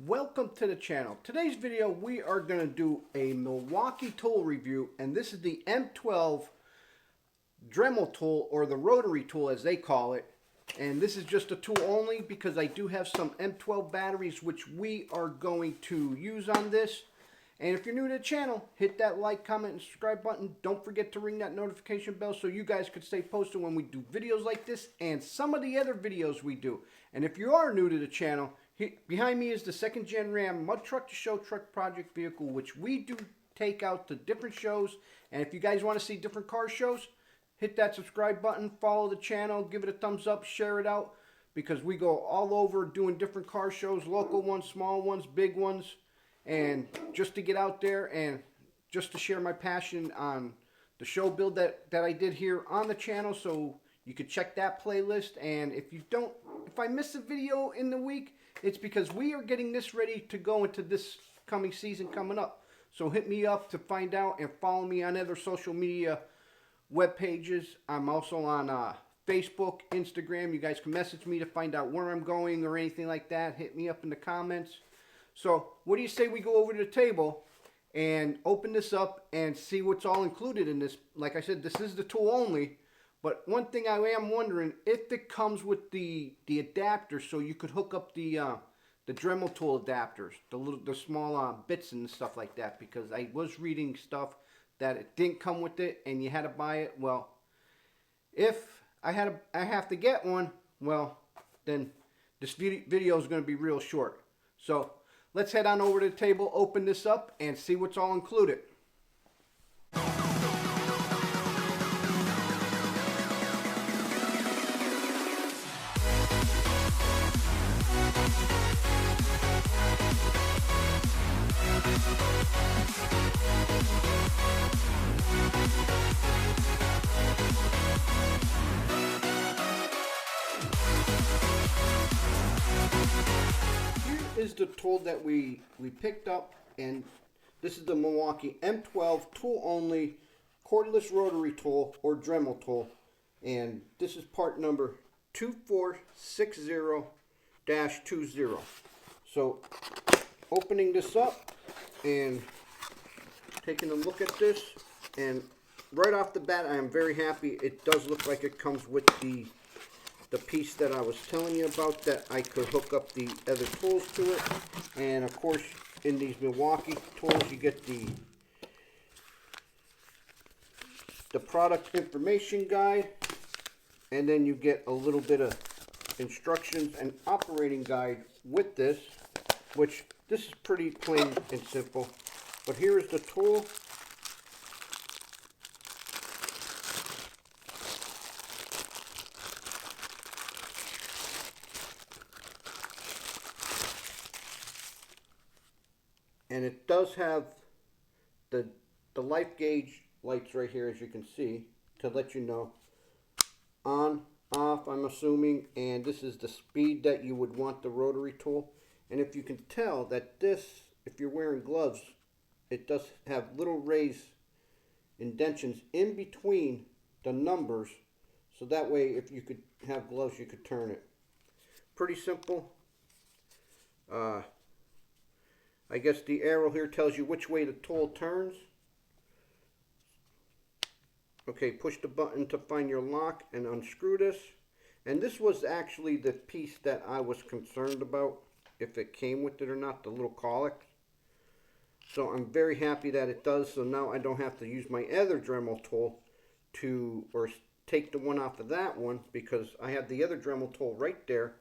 welcome to the channel. Today's video we are going to do a Milwaukee tool review, and this is the M12 Dremel tool, or the rotary tool as they call it. And this is just a tool only because I do have some M12 batteries which we are going to use on this. And if you're new to the channel, hit that like, comment, and subscribe button. Don't forget to ring that notification bell so you guys can stay posted when we do videos like this and some of the other videos we do. And if you are new to the channel, behind me is the 2nd Gen Ram Mud Truck to Show Truck Project vehicle, which we do take out to different shows. And if you guys want to see different car shows, hit that subscribe button, follow the channel, give it a thumbs up, share it out, because we go all over doing different car shows, local ones, small ones, big ones. And just to get out there and just to share my passion on the show build that I did here on the channel, so you could check that playlist. And if I miss a video in the week, it's because we are getting this ready to go into this coming season coming up. So hit me up to find out and follow me on other social media web pages. I'm also on Facebook, Instagram. You guys can message me to find out where I'm going or anything like that. Hit me up in the comments. So what do you say we go over to the table and open this up and see what's all included in this? Like I said, this is the tool only, but one thing I am wondering if it comes with the adapter, so you could hook up the Dremel tool adapters, the small bits and stuff like that, because I was reading stuff that it didn't come with it and you had to buy it. Well, if I have to get one, well, then this video is going to be real short. So let's head on over to the table, open this up, and see what's all included. Is the tool that we picked up, and this is the Milwaukee M12 tool only cordless rotary tool, or Dremel tool, and this is part number 2460-20. So opening this up and taking a look at this, and right off the bat I am very happy. It does look like it comes with the piece that I was telling you about, that I could hook up the other tools to it. And of course, in these Milwaukee tools, you get the product information guide, and then you get a little bit of instructions and operating guide with this, which this is pretty plain and simple. But here is the tool. And it does have the life gauge lights right here, as you can see, to let you know on, off, I'm assuming. And this is the speed that you would want the rotary tool. And if you can tell that this, if you're wearing gloves, it does have little raised indentions in between the numbers. So that way, if you could have gloves, you could turn it. Pretty simple. I guess the arrow here tells you which way the tool turns. Okay, push the button to find your lock and unscrew this. And this was actually the piece that I was concerned about, if it came with it or not, the little colic. So I'm very happy that it does. So now I don't have to use my other Dremel tool or take the one off of that one, because I have the other Dremel tool right there.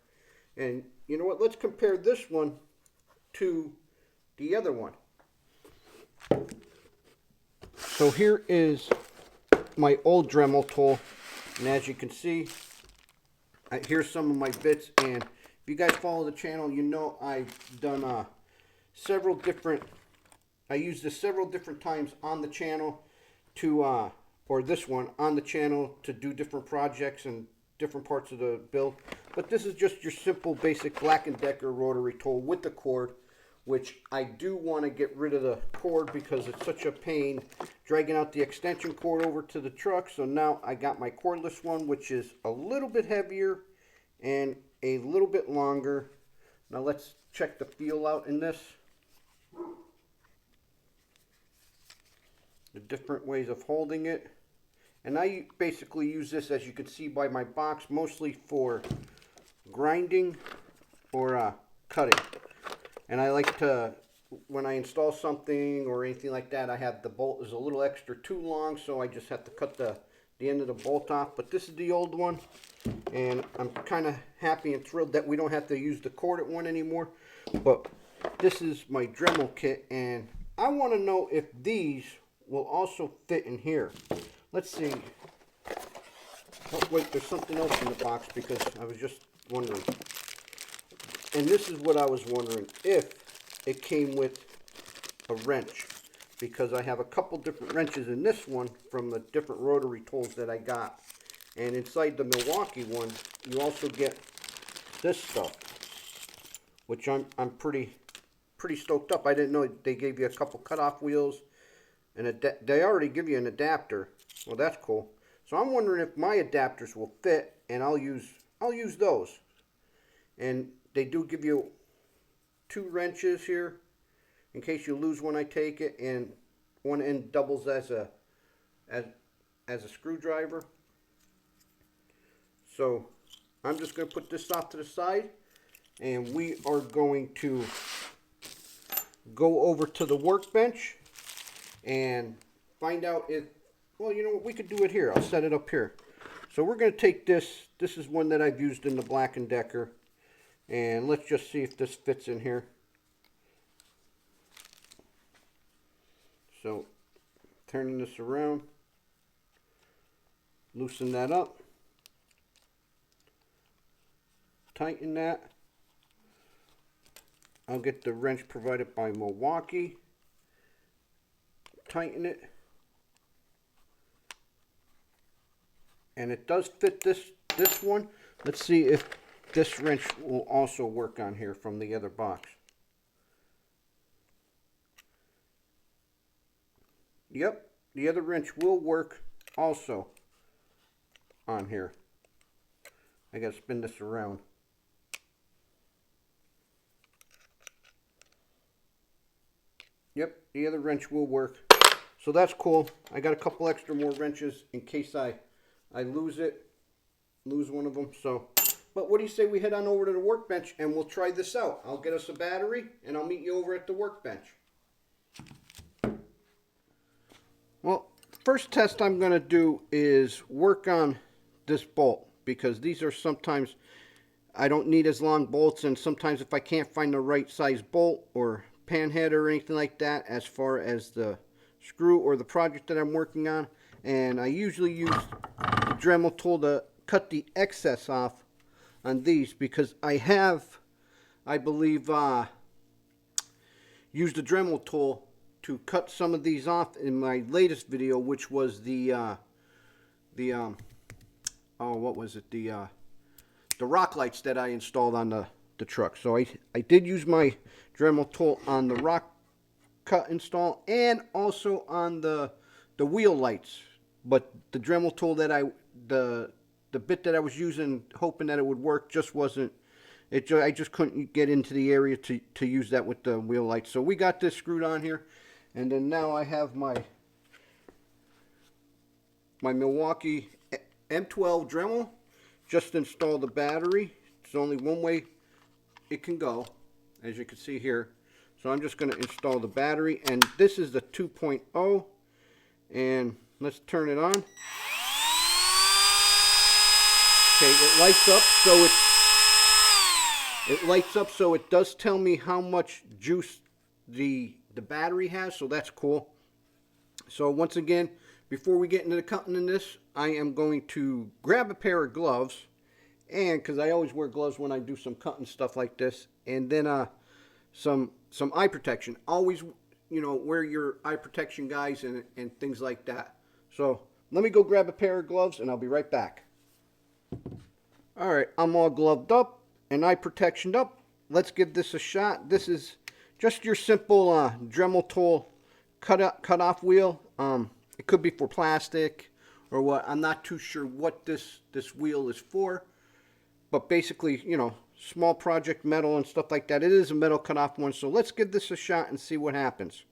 And you know what? Let's compare this one to the other one. So here is my old Dremel tool, and as you can see, here's some of my bits. And if you guys follow the channel, you know I've done several different, I used this several different times on the channel to or this one on the channel to do different projects and different parts of the build. But this is just your simple basic Black & Decker rotary tool with the cord, which I do want to get rid of the cord because it's such a pain dragging out the extension cord over to the truck. So now I got my cordless one, which is a little bit heavier and a little bit longer. Now let's check the feel out in this. The different ways of holding it. And I basically use this, as you can see by my box, mostly for grinding or cutting. And I like to, when I install something or anything like that, I have the bolt is a little extra too long, so I just have to cut the end of the bolt off. But this is the old one, and I'm kind of happy and thrilled that we don't have to use the corded one anymore. But this is my Dremel kit, and I want to know if these will also fit in here. Let's see. Oh wait, there's something else in the box, because I was just wondering. And this is what I was wondering, if it came with a wrench, because I have a couple different wrenches in this one from the different rotary tools that I got. And inside the Milwaukee one, you also get this stuff, which I'm pretty stoked up. I didn't know they gave you a couple cutoff wheels, and they already give you an adapter. Well, that's cool. So I'm wondering if my adapters will fit, and I'll use those. And they do give you 2 wrenches here in case you lose one. I take it, and one end doubles as a screwdriver. So I'm just going to put this off to the side, and we are going to go over to the workbench and find out if, well, you know what, we could do it here. I'll set it up here. So we're going to take this. This is one that I've used in the Black & Decker. And let's just see if this fits in here. So, turning this around. Loosen that up. Tighten that. I'll get the wrench provided by Milwaukee. Tighten it. And it does fit this one. Let's see if this wrench will also work on here from the other box. Yep, the other wrench will work also on here. I gotta spin this around. Yep, the other wrench will work. So that's cool. I got a couple extra more wrenches in case I lose one of them. So, but what do you say we head on over to the workbench and we'll try this out? I'll get us a battery and I'll meet you over at the workbench. Well, first test I'm going to do is work on this bolt, because these are sometimes, I don't need as long bolts, and sometimes if I can't find the right size bolt or panhead or anything like that as far as the screw or the project that I'm working on, and I usually use the Dremel tool to cut the excess off on these, because I have, I believe, used the Dremel tool to cut some of these off in my latest video, which was the what was it, the rock lights that I installed on the truck. So I did use my Dremel tool on the rock cut install and also on the wheel lights, but the Dremel tool that the bit that I was using, hoping that it would work, just wasn't. I just couldn't get into the area to use that with the wheel lights. So we got this screwed on here, and then now I have my Milwaukee M12 Dremel. Just installed the battery. It's only one way it can go, as you can see here. So I'm just going to install the battery, and this is the 2.0, and let's turn it on. Okay, it lights up, so it does tell me how much juice the battery has, so that's cool. So once again, before we get into the cutting in this, I am going to grab a pair of gloves, and because I always wear gloves when I do some cutting stuff like this, and then some eye protection. Always, you know, wear your eye protection, guys, and things like that. So let me go grab a pair of gloves, and I'll be right back. All right, I'm all gloved up and eye protection up. Let's give this a shot. This is just your simple Dremel tool cut-off wheel. It could be for plastic or what. I'm not too sure what this wheel is for. But basically, you know, small project metal and stuff like that. It is a metal cut off one, so let's give this a shot and see what happens.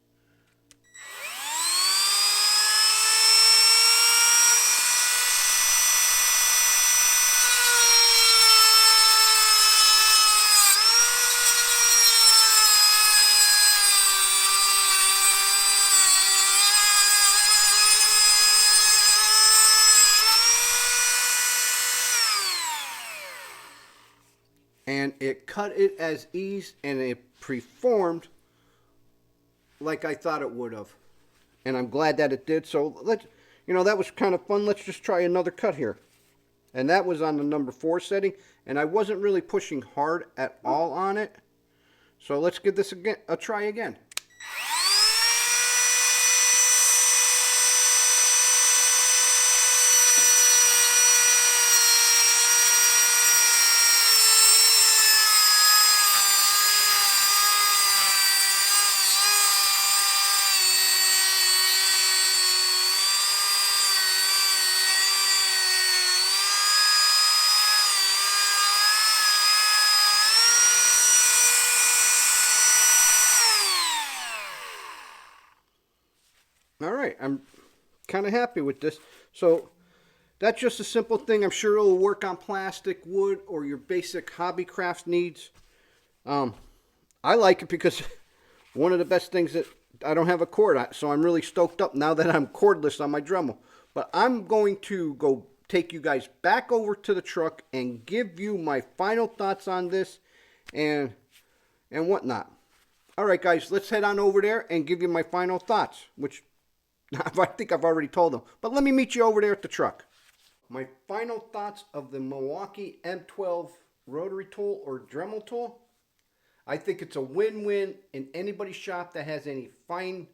And it cut it as ease, and it preformed like I thought it would have. And I'm glad that it did. So let's, that was kind of fun. Let's just try another cut here. And that was on the number 4 setting. And I wasn't really pushing hard at all on it. So let's give this a try again. All right, I'm kind of happy with this. So that's just a simple thing. I'm sure it'll work on plastic, wood, or your basic hobby craft needs. I like it because one of the best things that I don't have a cord on, so I'm really stoked up now that I'm cordless on my Dremel. But I'm going to go take you guys back over to the truck and give you my final thoughts on this and whatnot. All right, guys, let's head on over there and give you my final thoughts, which I think I've already told them. But let me meet you over there at the truck. My final thoughts of the Milwaukee M12 Rotary tool or Dremel tool. I think it's a win-win in anybody's shop that has any fine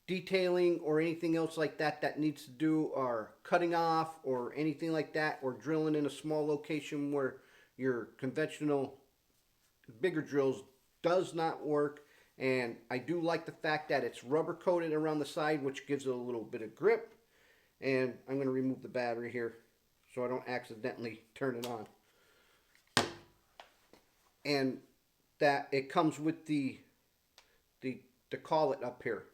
detailing or anything else like that that needs to do, or cutting off or anything like that, or drilling in a small location where your conventional bigger drills does not work. And I do like the fact that it's rubber coated around the side, which gives it a little bit of grip. And I'm going to remove the battery here so I don't accidentally turn it on. And that it comes with the collet up here.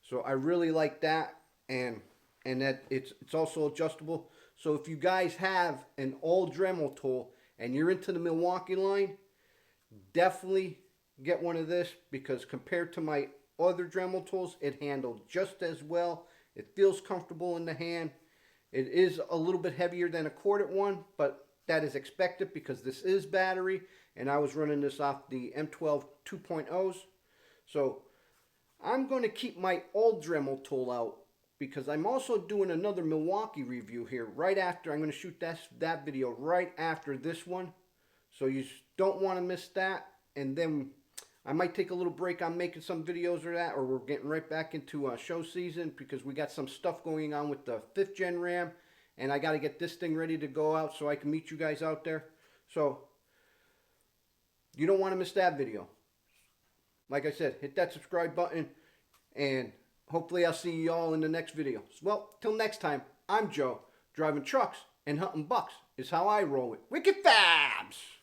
So I really like that, and that it's also adjustable. So if you guys have an old Dremel tool and you're into the Milwaukee line, definitely get one of this, because compared to my other Dremel tools, it handled just as well. It feels comfortable in the hand. It is a little bit heavier than a corded one, but that is expected because this is battery, and I was running this off the M12 2.0s. So I'm going to keep my old Dremel tool out, because I'm also doing another Milwaukee review here right after. I'm going to shoot that video right after this one, so you don't want to miss that. And then I might take a little break on making some videos or that, or we're getting right back into show season, because we got some stuff going on with the 5th gen RAM, and I got to get this thing ready to go out so I can meet you guys out there. So you don't want to miss that video. Like I said, hit that subscribe button, and hopefully I'll see you all in the next video. Well, till next time, I'm Joe. Driving trucks and hunting bucks is how I roll it. Wicked Fabz!